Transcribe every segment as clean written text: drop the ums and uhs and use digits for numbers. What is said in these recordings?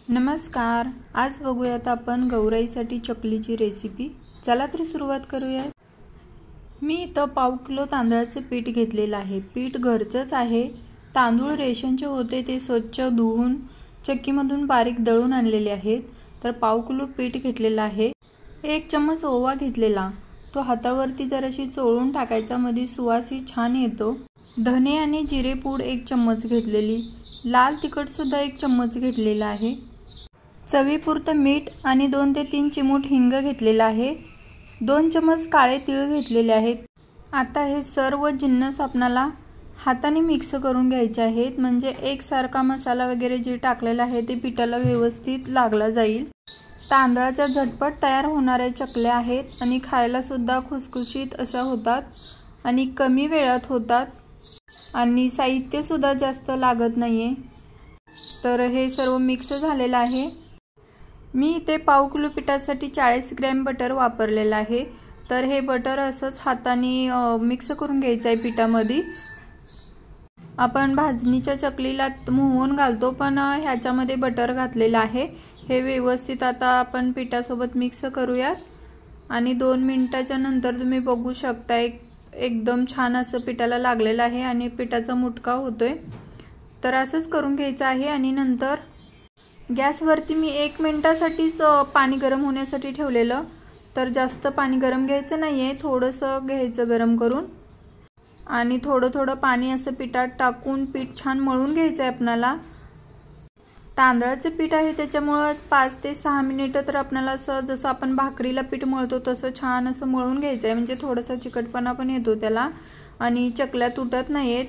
नमस्कार, आज बघूयात आपण गौराईसाठी चकलीची रेसिपी। चला तर सुरुवात करूया। मी इथं पाव किलो तांदळाचे पीठ घेतलेलं आहे। पीठ घरचंच आहे। तांदूळ रेशनचे होते ते स्वच्छ धुवून चक्कीमधून बारीक दळून आणलेले आहेत। तर पाव किलो पीठ घेतलेलं आहे। 1 चम्मच ओवा घेतलेला, तो हातावरती जराशी चोळून टाकायचा, मध्ये सुवासही छान येतो। धने आणि जिरे पूड 1 चम्मच घेतलेली, लाल तिखट सुद्धा 1 चम्मच घेतलेला आहे। चवीपुरतं मीठ आणि 2 ते 3 चिमूट हिंग घेतलेला आहे। 2 चम्मच काळे तीळ घेतलेले आहेत। आता हे सर्व जिन्नस आपल्याला हाताने मिक्स करून घ्यायचे आहेत, म्हणजे एकसारखा मसाला वगैरे जे टाकलेला आहे ते पिठाला व्यवस्थित लागला जाईल। तांदळाच्या झटपट तयार होणाऱ्या चकल्या आहेत आणि खायला सुद्धा खुसखुशीत अशा होतात आणि कमी वेळात होतात आणि साहित्य सुद्धा जास्त लागत नाहीये। तर हे सर्व मिक्स झालेलं आहे। मी इथे पाव किलो पिठासाठी 40 ग्रॅम बटर वापरलेला आहे। तर हे बटर असंच हाताने मिक्स करून घ्यायचं आहे पिठामध्ये। आपण भाजणीच्या चकलीला मोहन घालतो, पण ह्याच्यामध्ये बटर घातलेलं आहे। हे व्यवस्थित आता आपण पिठासोबत मिक्स करूयात आणि 2 मिनिटाच्या नंतर तुम्ही बघू शकता एकदम छान असं पिठाला लागलेलं आहे आणि पिठाचा मुटका होतोय। तर असंच करून घ्यायचं आहे आणि नंतर गॅसवरती मी 1 मिनिटासाठीच पाणी गरम होण्यासाठी ठेवलेलं। तर जास्त पाणी गरम घ्यायचं नाहीये, थोडंसं घ्यायचं गरम करून आणि थोडं थोडं पाणी असं पिठात टाकून पीठ छान मळून घ्यायचं आहे आपल्याला। तांदळाचं पीठ आहे त्याच्यामुळे 5 ते 6 मिनिटं तर आपल्याला असं जसं आपण भाकरीला पीठ मळतो तसं छान असं मळून घ्यायचं आहे, म्हणजे थोडासा चिकटपणा पण येतो त्याला आणि चकल्या तुटत नाहीत।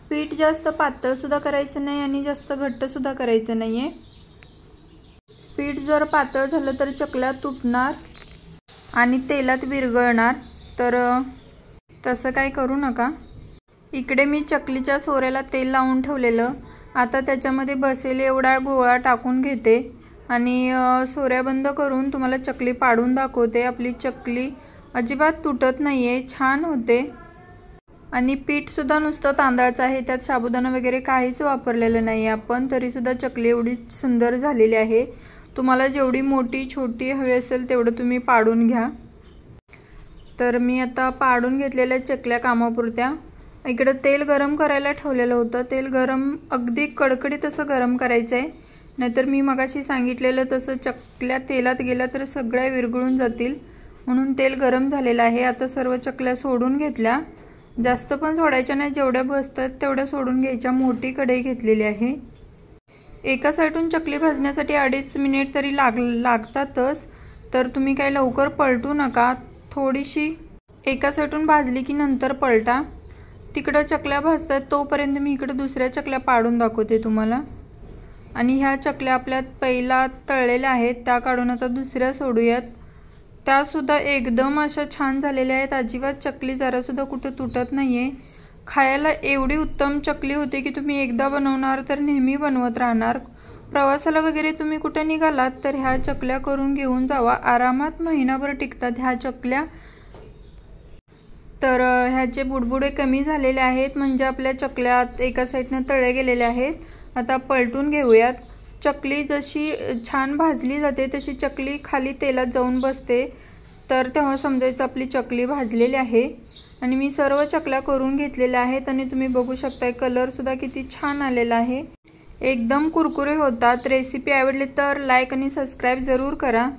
पीठ जास्त पातळ सुद्धा करायचं नाही आणि जास्त घट्ट सुद्धा करायचं नाहीये। पीठ जर पातळ झालं तर चकल्या तुटणार आणि तेलात विरघळणार, तर तसं काय करू नका। इकडे मी चकलीच्या सोऱ्याला तेल लावून ठेवलेलं। आता त्याच्यामध्ये बसेल एवढा गोळा टाकून घेते आणि सोऱ्या बंद करून तुम्हाला चकली पाडून दाखवते। आपली चकली अजिबात तुटत नाहीये, छान होते आणि पीठ सुद्धा नुसतं तांदळाचं आहे, त्यात साबुदाणा वगैरे काहीच वापरलेलं नाही आपण, तरी सुद्धा चकली एवढी सुंदर झालेली आहे। तुम्हाला जेवढी मोठी छोटी हवी असेल तेवढं तुम्ही पाडून घ्या। तर मी आता पाडून घेतलेल्या चकल्या कामापुरत्या। इकडे तेल गरम करायला ठेवलेलं होतं। तेल गरम अगदी कडकडीत असं गरम करायचं आहे, नाहीतर मी मगाशी सांगितलेलं तसं चकल्या तेलात गेल्या तर सगळ्या विरघळून जातील, म्हणून तेल गरम झालेलं आहे। आता सर्व चकल्या सोडून घेतल्या, जास्त पण सोडायच्या नाही, जेवढ्या बसतात तेवढ्या सोडून घ्यायच्या। मोठी कढई घेतलेली आहे। एका साईडून चकली भाजण्यासाठी 2.5 मिनिट तरी लागतातच, तर तुम्ही काही लवकर पलटू नका। थोडीशी एका साईडून भाजली की नंतर पलटा। तिकडे चकल्या भाजतात तोपर्यंत मी इकडे दुसऱ्या चकल्या पाडून दाखवते तुम्हाला। आणि ह्या चकल्या आपल्या पहिला तळलेल्या आहेत, त्या काढून आता दुसऱ्या सोडूयात। त्या सुद्धा एकदम अशा छान झालेल्या आहेत, अजिबात चकली जरा सुद्धा कुठे तुटत नाहीये। खायला एवढी उत्तम चकली होते की तुम्ही एकदा बनवणार तर नेहमी बनवत राहणार। प्रवासाला वगैरे तुम्ही कुठे निघालात तर ह्या चकल्या करून घेऊन जावा, आरामात महिनाभर टिकतात ह्या चकल्या। तर ह्याचे बुडबुडे कमी झालेले आहेत, म्हणजे आपल्या चकल्या एका साईडने तळल्या गेलेल्या आहेत। आता पलटून घेऊयात। चकली जशी छान भाजली जाते तशी चकली खाली तेलात जाऊन बसते, तर तेव्हा समजायचं आपली चकली भाजलेली आहे। आणि मी सर्व चकल्या करून घेतलेल्या आहेत आणि तुम्ही बघू शकता कलर सुद्धा किती छान आलेला आहे, एकदम कुरकुरे होतात। रेसिपी आवडली तर लाईक आणि सबस्क्राईब जरूर करा।